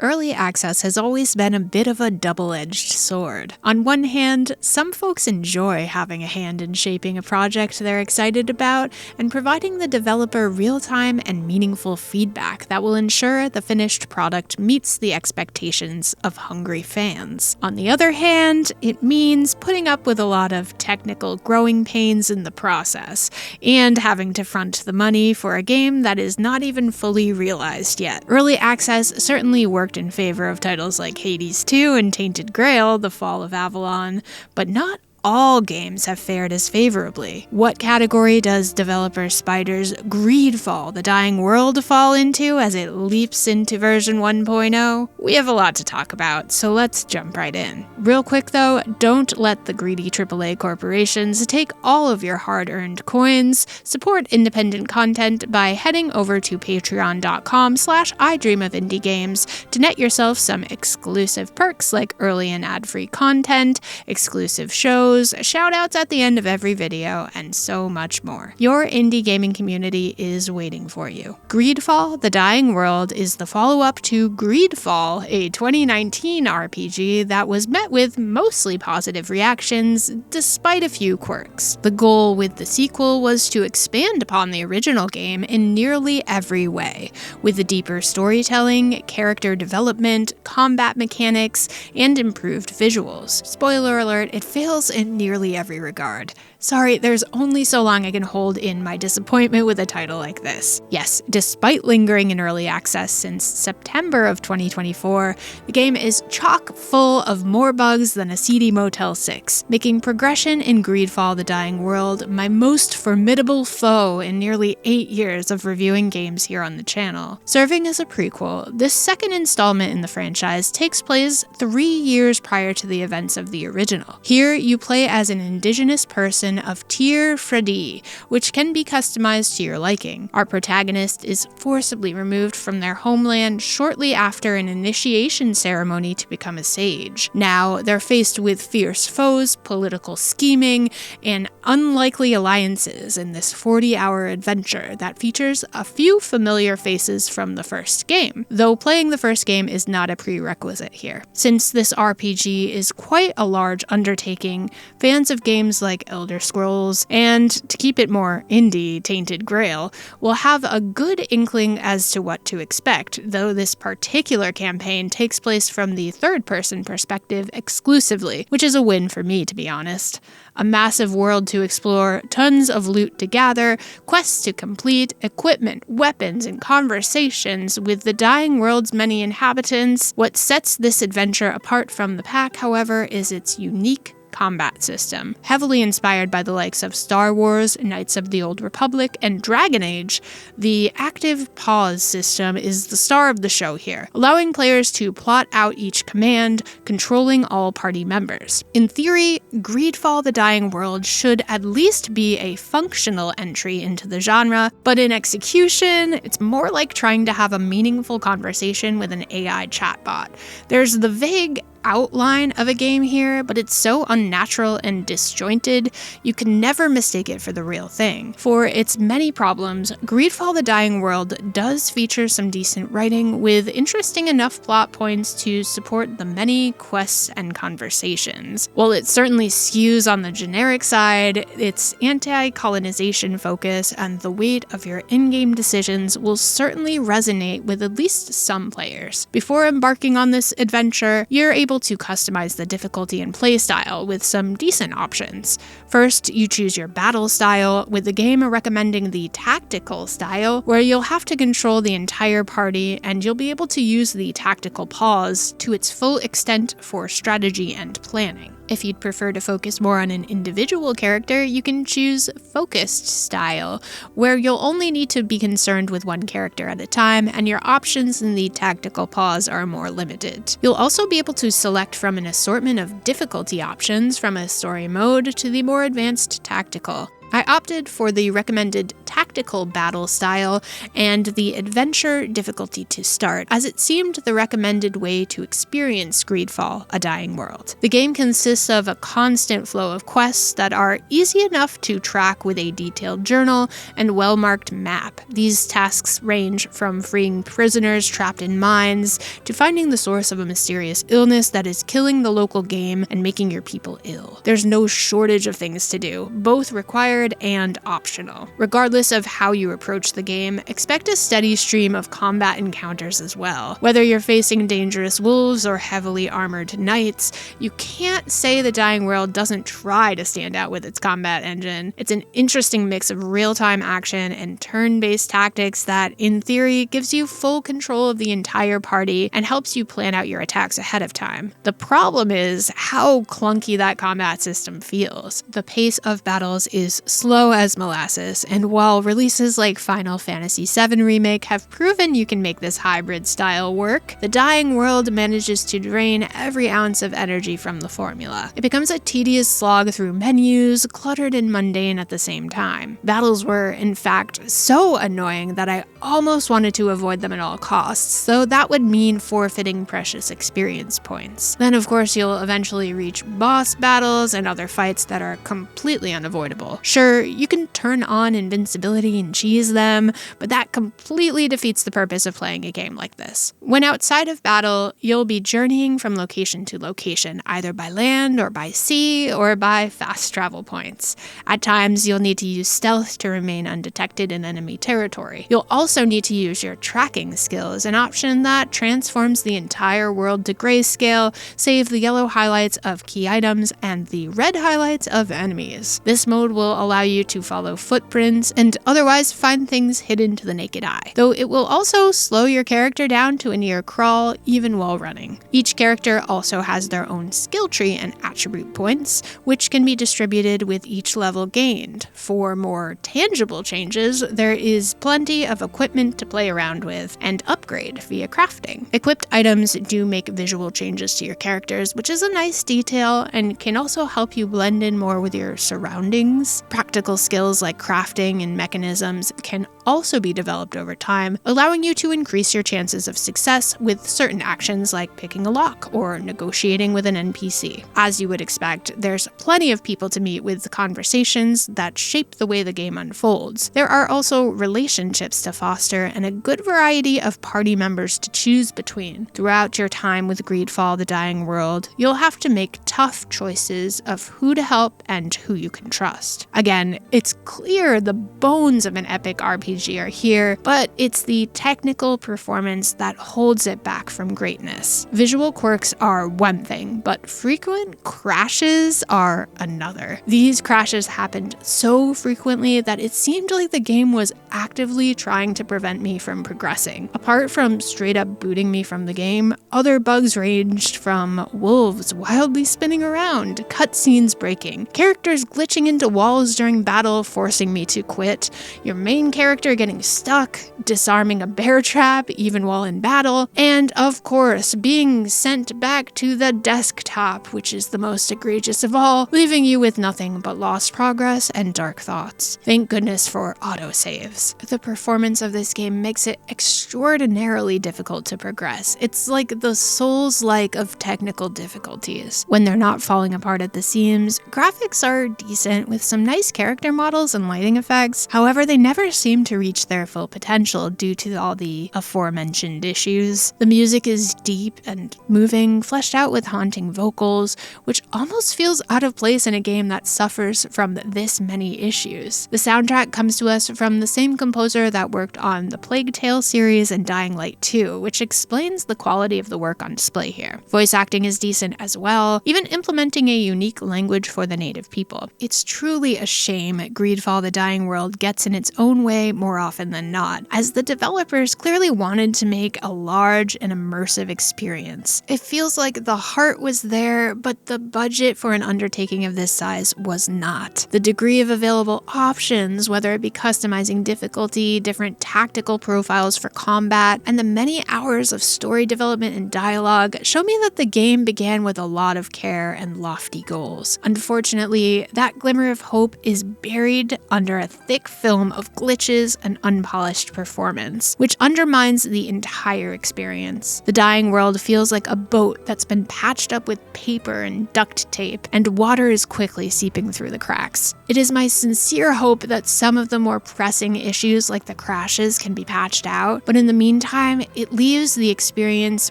early access has always been a bit of a double-edged sword. On one hand, some folks enjoy having a hand in shaping a project they're excited about and providing the developer real-time and meaningful feedback that will ensure the finished product meets the expectations of hungry fans. On the other hand, it means putting up with a lot of technical growing pains in the process, and having to front the money for a game that is not even fully realized yet. Early access certainly worked in favor of titles like Hades 2 and Tainted Grail: The Fall of Avalon, but not all games have fared as favorably. What category does developer Spider's GreedFall: The Dying World fall into as it leaps into version 1.0? We have a lot to talk about, so let's jump right in. Real quick though, don't let the greedy AAA corporations take all of your hard-earned coins. Support independent content by heading over to patreon.com/idreamofindiegames to net yourself some exclusive perks like early and ad-free content, exclusive shows, shoutouts at the end of every video, and so much more. Your indie gaming community is waiting for you. GreedFall: The Dying World is the follow-up to GreedFall, a 2019 RPG that was met with mostly positive reactions, despite a few quirks. The goal with the sequel was to expand upon the original game in nearly every way, with a deeper storytelling, character development, combat mechanics, and improved visuals. Spoiler alert, it fails in nearly every regard. Sorry, there's only so long I can hold in my disappointment with a title like this. Yes, despite lingering in early access since September of 2024, the game is chock full of more bugs than a seedy Motel 6, making progression in GreedFall: The Dying World my most formidable foe in nearly 8 years of reviewing games here on the channel. Serving as a prequel, this second installment in the franchise takes place 3 years prior to the events of the original. Here, you play as an indigenous person of Tir Fredi, which can be customized to your liking. Our protagonist is forcibly removed from their homeland shortly after an initiation ceremony to become a sage. Now, they're faced with fierce foes, political scheming, and unlikely alliances in this 40-hour adventure that features a few familiar faces from the first game, though playing the first game is not a prerequisite here. Since this RPG is quite a large undertaking, fans of games like Elder Scrolls, and to keep it more indie, Tainted Grail, will have a good inkling as to what to expect, though this particular campaign takes place from the third-person perspective exclusively, which is a win for me, to be honest. A massive world to explore, tons of loot to gather, quests to complete, equipment, weapons, and conversations with the dying world's many inhabitants. What sets this adventure apart from the pack, however, is its unique combat system. Heavily inspired by the likes of Star Wars, Knights of the Old Republic, and Dragon Age, the active pause system is the star of the show here, allowing players to plot out each command, controlling all party members. In theory, GreedFall: The Dying World should at least be a functional entry into the genre, but in execution, it's more like trying to have a meaningful conversation with an AI chatbot. There's the vague outline of a game here, but it's so unnatural and disjointed, you can never mistake it for the real thing. For its many problems, GreedFall: The Dying World does feature some decent writing with interesting enough plot points to support the many quests and conversations. While it certainly skews on the generic side, its anti-colonization focus and the weight of your in-game decisions will certainly resonate with at least some players. Before embarking on this adventure, you're able to customize the difficulty and playstyle with some decent options. First, you choose your battle style, with the game recommending the tactical style, where you'll have to control the entire party and you'll be able to use the tactical pause to its full extent for strategy and planning. If you'd prefer to focus more on an individual character, you can choose Focused Style, where you'll only need to be concerned with one character at a time, and your options in the tactical pause are more limited. You'll also be able to select from an assortment of difficulty options, from a story mode to the more advanced tactical. I opted for the recommended tactical battle style and the adventure difficulty to start, as it seemed the recommended way to experience GreedFall, A Dying World. The game consists of a constant flow of quests that are easy enough to track with a detailed journal and well-marked map. These tasks range from freeing prisoners trapped in mines to finding the source of a mysterious illness that is killing the local game and making your people ill. There's no shortage of things to do, both required and optional. Regardless of how you approach the game, expect a steady stream of combat encounters as well. Whether you're facing dangerous wolves or heavily armored knights, you can't say The Dying World doesn't try to stand out with its combat engine. It's an interesting mix of real-time action and turn-based tactics that, in theory, gives you full control of the entire party and helps you plan out your attacks ahead of time. The problem is how clunky that combat system feels. The pace of battles is slow as molasses, and while releases like Final Fantasy VII Remake have proven you can make this hybrid style work, The Dying World manages to drain every ounce of energy from the formula. It becomes a tedious slog through menus, cluttered and mundane at the same time. Battles were, in fact, so annoying that I almost wanted to avoid them at all costs, though that would mean forfeiting precious experience points. Then, of course, you'll eventually reach boss battles and other fights that are completely unavoidable. Sure, you can turn on invincibility and cheese them, but that completely defeats the purpose of playing a game like this. When outside of battle, you'll be journeying from location to location, either by land or by sea or by fast travel points. At times, you'll need to use stealth to remain undetected in enemy territory. You'll also need to use your tracking skills, an option that transforms the entire world to grayscale, save the yellow highlights of key items and the red highlights of enemies. This mode will allow you to follow footprints and otherwise find things hidden to the naked eye, though it will also slow your character down to a near crawl even while running. Each character also has their own skill tree and attribute points, which can be distributed with each level gained. For more tangible changes, there is plenty of equipment to play around with and upgrade via crafting. Equipped items do make visual changes to your characters, which is a nice detail and can also help you blend in more with your surroundings. Practical skills like crafting and mechanisms can also be developed over time, allowing you to increase your chances of success with certain actions like picking a lock or negotiating with an NPC. As you would expect, there's plenty of people to meet with conversations that shape the way the game unfolds. There are also relationships to foster and a good variety of party members to choose between. Throughout your time with GreedFall, The Dying World, you'll have to make tough choices of who to help and who you can trust. Again, it's clear the bones of an epic RPG are here, but it's the technical performance that holds it back from greatness. Visual quirks are one thing, but frequent crashes are another. These crashes happened so frequently that it seemed like the game was actively trying to prevent me from progressing. Apart from straight up booting me from the game, other bugs ranged from wolves wildly spinning around, cutscenes breaking, characters glitching into walls during battle forcing me to quit, your main character getting stuck, disarming a bear trap even while in battle, and of course being sent back to the desktop, which is the most egregious of all, leaving you with nothing but lost progress and dark thoughts. Thank goodness for autosaves. The performance of this game makes it extraordinarily difficult to progress. It's like the Souls-like of technical difficulties. When they're not falling apart at the seams, graphics are decent with some nice character models and lighting effects. However, they never seem to reach their full potential due to all the aforementioned issues. The music is deep and moving, fleshed out with haunting vocals, which almost feels out of place in a game that suffers from this many issues. The soundtrack comes to us from the same composer that worked on the Plague Tale series and Dying Light 2, which explains the quality of the work on display here. Voice acting is decent as well, even implementing a unique language for the native people. It's truly a shame GreedFall: The Dying World gets in its own way more often than not, as the developers clearly wanted to make a large and immersive experience. It feels like the heart was there, but the budget for an undertaking of this size was not. The degree of available options, whether it be customizing difficulty, different tactical profiles for combat, and the many hours of story development and dialogue, show me that the game began with a lot of care and lofty goals. Unfortunately, that glimmer of hope is buried under a thick film of glitches and unpolished performance, which undermines the entire experience. The dying world feels like a boat that's been patched up with paper and duct tape, and water is quickly seeping through the cracks. It is my sincere hope that some of the more pressing issues like the crashes can be patched out, but in the meantime, it leaves the experience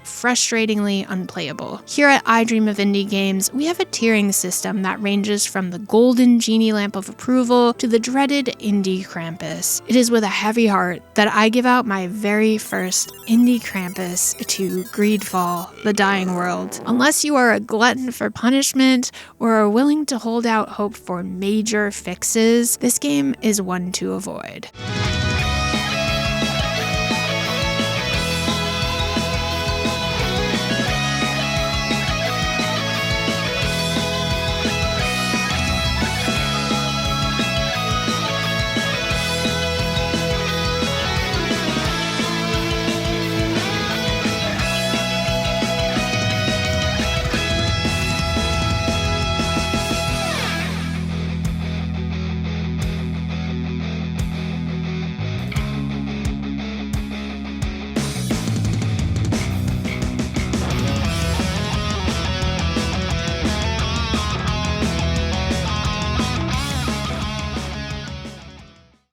frustratingly unplayable. Here at I Dream of Indie Games, we have a tiering system that ranges from the golden genie lamp of approval to the dreaded Indie Krampus. It is with a heavy heart that I give out my very first Indie Krampus to GreedFall, The Dying World. Unless you are a glutton for punishment or are willing to hold out hope for major fixes, this game is one to avoid.